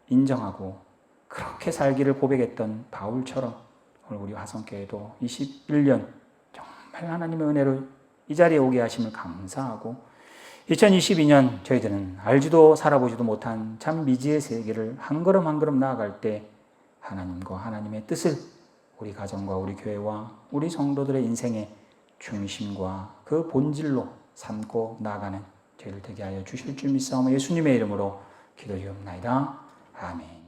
인정하고 그렇게 살기를 고백했던 바울처럼 오늘 우리 화성교회도 21년 정말 하나님의 은혜로 이 자리에 오게 하심을 감사하고 2022년 저희들은 알지도 살아보지도 못한 참 미지의 세계를 한 걸음 한 걸음 나아갈 때 하나님과 하나님의 뜻을 우리 가정과 우리 교회와 우리 성도들의 인생의 중심과 그 본질로 삼고 나아가는 저희를 되게 하여 주실 줄 믿사오며 예수님의 이름으로 기도드리옵나이다. 아멘.